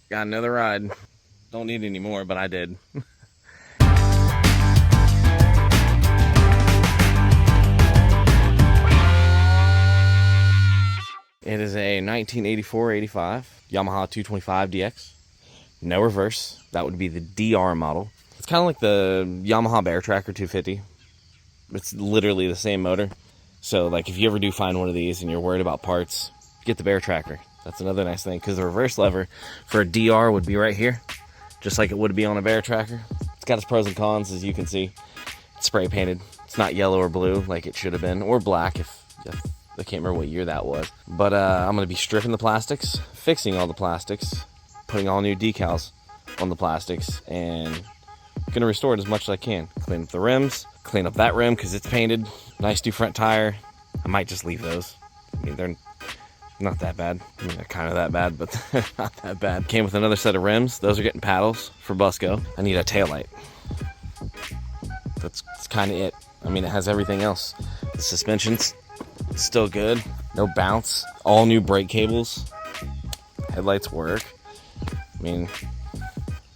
got another ride. Don't need any more, but I did. It is a 1984-85 Yamaha 225 DX. No reverse. That would be the DR model. It's kind of like the Yamaha Bear Tracker 250. It's literally the same motor. So like if you ever do find one of these and you're worried about parts, get the Bear Tracker. That's another nice thing, because the reverse lever for a DR would be right here, just like it would be on a Bear Tracker. It's got its pros and cons, as you can see. It's spray painted. It's not yellow or blue like it should have been, or black if I can't remember what year that was. But I'm going to be stripping the plastics, fixing all the plastics, putting all new decals on the plastics, and going to restore it as much as I can. Clean up the rims, clean up that rim because it's painted. Nice new front tire. I might just leave those. I mean, they're not that bad. I mean, they're kind of that bad, but they're not that bad. Came with another set of rims. Those are getting paddles for Busco. I need a taillight. That's kind of it. I mean, it has everything else. The suspension's still good. No bounce. All new brake cables. Headlights work. I mean,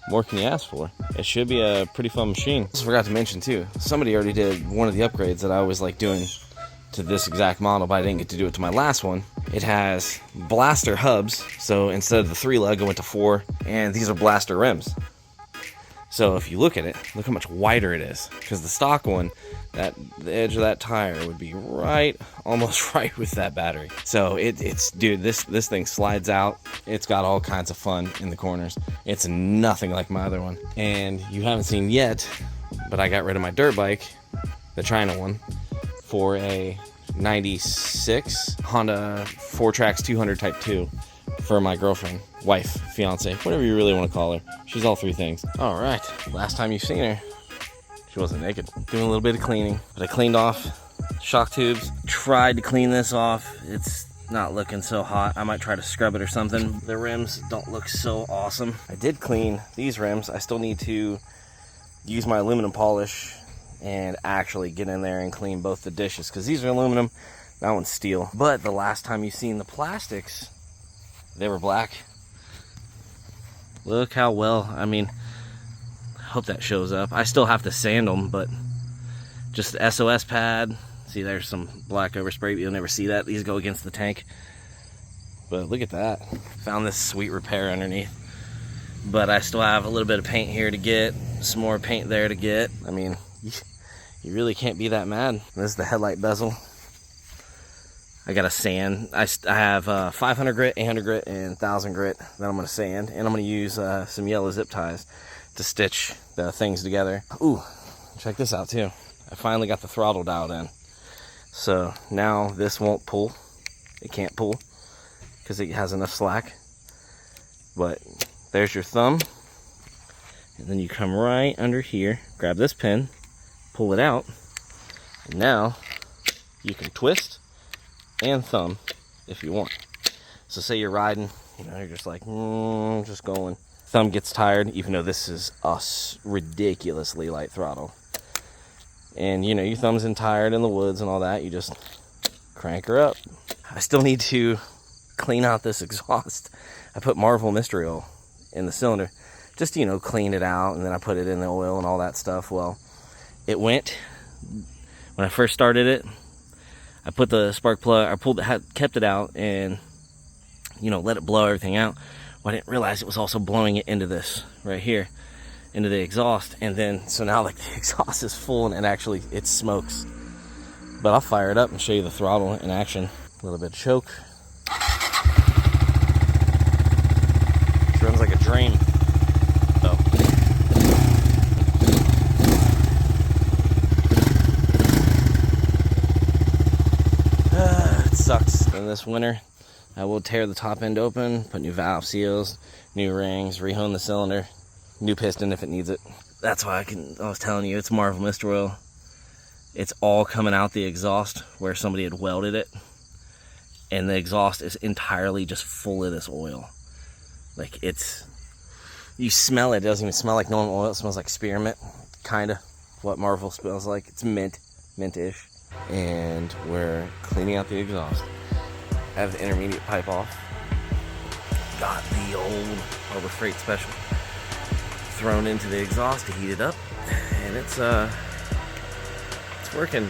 more can you ask for? It should be a pretty fun machine. I just forgot to mention too, somebody already did one of the upgrades that I was like doing to this exact model, but I didn't get to do it to my last one. It has blaster hubs, so instead of the 3 lug, I went to 4, and these are blaster rims. So if you look at it, look how much wider it is, because the stock one, the edge of that tire would be right, almost right with that battery. So it's dude, this thing slides out. It's got all kinds of fun in the corners. It's nothing like my other one. And you haven't seen yet, but I got rid of my dirt bike, the China one, for a 96 Honda 4Trax 200 Type 2 for my girlfriend, wife, fiance, whatever you really want to call her. She's all 3 things. All right, last time you've seen her, she wasn't naked. Doing a little bit of cleaning, but I cleaned off shock tubes. Tried to clean this off. It's not looking so hot. I might try to scrub it or something. The rims don't look so awesome. I did clean these rims. I still need to use my aluminum polish and actually get in there and clean both the dishes, because these are aluminum, that one's steel. But the last time you seen the plastics, they were black. Look how well, I mean, I hope that shows up. I still have to sand them, but just the SOS pad. See, there's some black overspray, but you'll never see that. These go against the tank. But look at that. Found this sweet repair underneath. But I still have a little bit of paint here to get, some more paint there to get. I mean, you really can't be that mad. This is the headlight bezel. I got to sand. I have 500 grit, 800 grit, and 1000 grit that I'm going to sand. And I'm going to use some yellow zip ties to stitch the things together. Ooh, check this out too. I finally got the throttle dialed in. So now this won't pull. It can't pull because it has enough slack. But there's your thumb. And then you come right under here, grab this pin, pull it out, and now you can twist and thumb if you want. So say you're riding, you know, you're just like, just going. Thumb gets tired, even though this is a ridiculously light throttle. And you know, your thumb's in tired in the woods and all that, you just crank her up. I still need to clean out this exhaust. I put Marvel Mystery Oil in the cylinder, just to, you know, clean it out, and then I put it in the oil and all that stuff. Well, it went, when I first started it, I put the spark plug, kept it out and, you know, let it blow everything out. Well, I didn't realize it was also blowing it into this right here, into the exhaust. And then, so now like the exhaust is full and it smokes. But I'll fire it up and show you the throttle in action. A little bit of choke. It runs like a dream. So. It sucks in this winter. I will tear the top end open, put new valve seals, new rings, rehone the cylinder, new piston if it needs it. That's why I was telling you, it's Marvel Mystery Oil. It's all coming out the exhaust where somebody had welded it. And the exhaust is entirely just full of this oil. Like you smell it, it doesn't even smell like normal oil, it smells like spearmint, kind of what Marvel smells like. It's mint-ish. And we're cleaning out the exhaust. I have the intermediate pipe off. got the old Harbor Freight Special thrown into the exhaust to heat it up, and it's working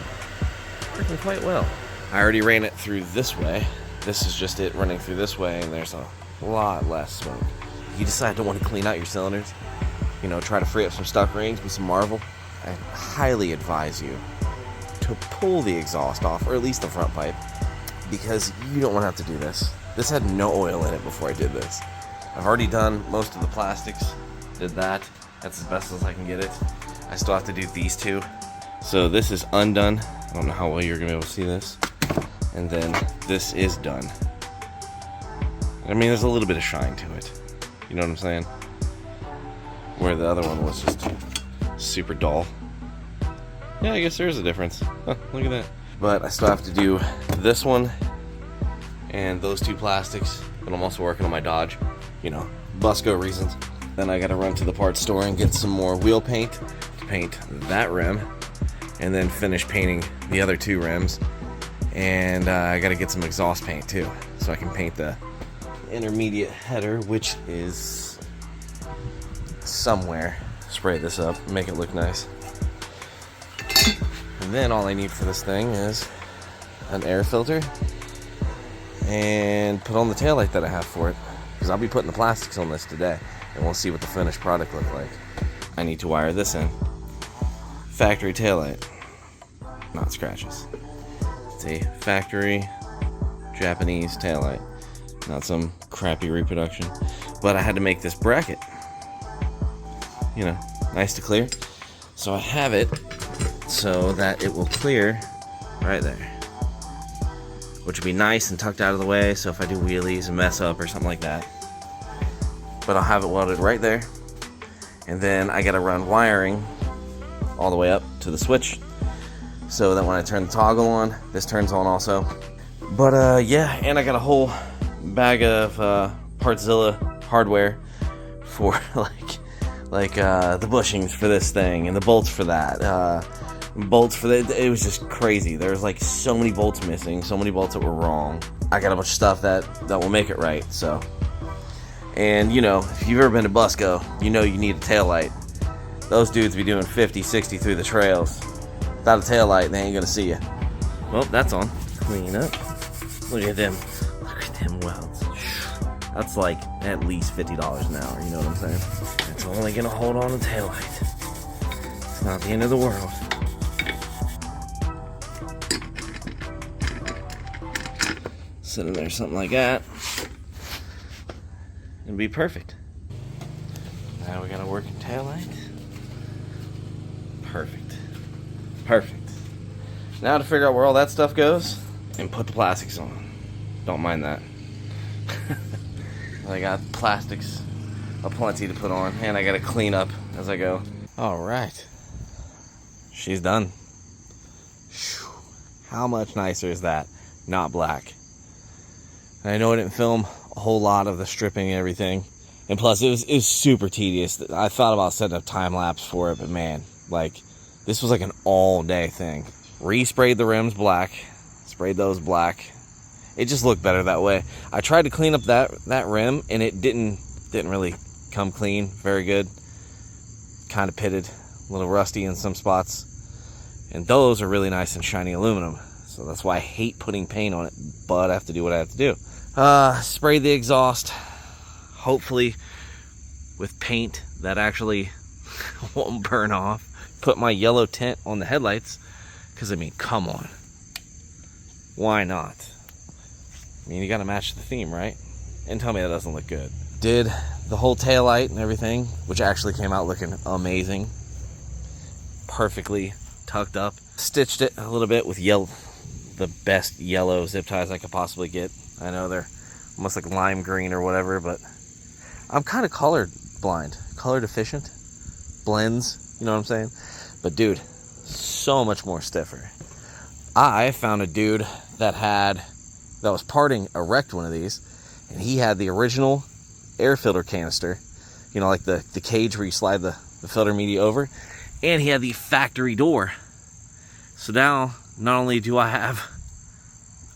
quite well. I already ran it through this way. This is just it running through this way, and there's a lot less smoke. You decide to want to clean out your cylinders, you know, try to free up some stuck rings with some Marvel, I highly advise you to pull the exhaust off, or at least the front pipe, because you don't want to have to do this. This had no oil in it before I did this. I've already done most of the plastics, did that. That's as best as I can get it. I still have to do these two. So this is undone. I don't know how well you're gonna be able to see this. And then this is done. I mean, there's a little bit of shine to it. You know what I'm saying? Where the other one was just super dull. Yeah, I guess there is a difference. Huh, look at that. But I still have to do this one and those two plastics. But I'm also working on my Dodge, you know, Busco reasons. Then I gotta run to the parts store and get some more wheel paint to paint that rim, and then finish painting the other two rims. And I gotta get some exhaust paint too, so I can paint the intermediate header, which is somewhere. Spray this up, make it look nice. And then all I need for this thing is an air filter and put on the taillight that I have for it, because I'll be putting the plastics on this today, and we'll see what the finished product looks like. I need to wire this in. Factory taillight, not scratches. It's a factory Japanese taillight, not some crappy reproduction. But I had to make this bracket, you know, nice to clear. So I have it so that it will clear right there, which will be nice and tucked out of the way, so if I do wheelies and mess up or something like that. But I'll have it welded right there. And then I gotta run wiring all the way up to the switch, so that when I turn the toggle on, this turns on also. But yeah, and I got a whole bag of Partzilla hardware for like the bushings for this thing and the bolts for that. Bolts for that. It was just crazy. There was like so many bolts missing, so many bolts that were wrong. I got a bunch of stuff that will make it right. So, and you know, if you've ever been to Busco, you know you need a taillight. Those dudes be doing 50, 60 through the trails. Without a taillight, they ain't gonna see you. Well, that's on. Clean up. Look at them. Look at them welds. That's like at least $50 an hour, you know what I'm saying? It's only gonna hold on the taillight. It's not the end of the world. Sit in there, something like that. It'd be perfect. Now we got a working taillight. Perfect. Perfect. Now to figure out where all that stuff goes and put the plastics on. Don't mind that. I got plastics aplenty to put on, and I gotta clean up as I go. Alright. She's done. How much nicer is that? Not black. I know I didn't film a whole lot of the stripping and everything. And plus, it was super tedious. I thought about setting up time lapse for it, but man, like, this was like an all-day thing. Resprayed the rims black, sprayed those black. It just looked better that way. I tried to clean up that rim, and it didn't really come clean very good. Kind of pitted, a little rusty in some spots. And those are really nice and shiny aluminum. So that's why I hate putting paint on it, but I have to do what I have to do. Sprayed the exhaust, hopefully with paint that actually won't burn off. Put my yellow tint on the headlights, because I mean, come on, why not? I mean, you gotta match the theme, right? And tell me that doesn't look good. Did the whole taillight and everything, which actually came out looking amazing, perfectly tucked up. Stitched it a little bit with the best yellow zip ties I could possibly get. I know they're almost like lime green or whatever, but I'm kind of color blind, color deficient, blends, you know what I'm saying? But dude, so much more stiffer. I found a dude that was parting a wrecked one of these, and he had the original air filter canister, you know, like the cage where you slide the filter media over, and he had the factory door. So now, not only do I have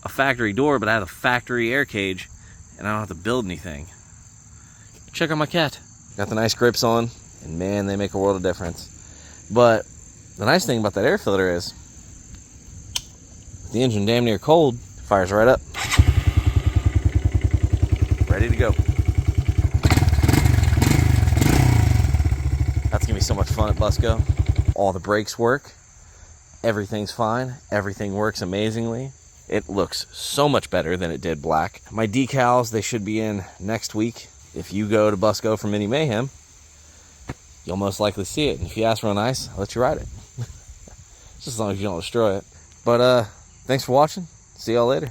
a factory door, but I have a factory air cage, and I don't have to build anything. check out my cat. Got the nice grips on, and man, they make a world of difference. But the nice thing about that air filter is, with the engine damn near cold, fires right up. Ready to go. That's gonna be so much fun at Busco. All the brakes work. Everything's fine. Everything works amazingly. It looks so much better than it did black. My decals, they should be in next week. If you go to Busco for Mini Mayhem, you'll most likely see it. And if you ask real nice, I'll let you ride it. Just as long as you don't destroy it. But thanks for watching. See y'all later.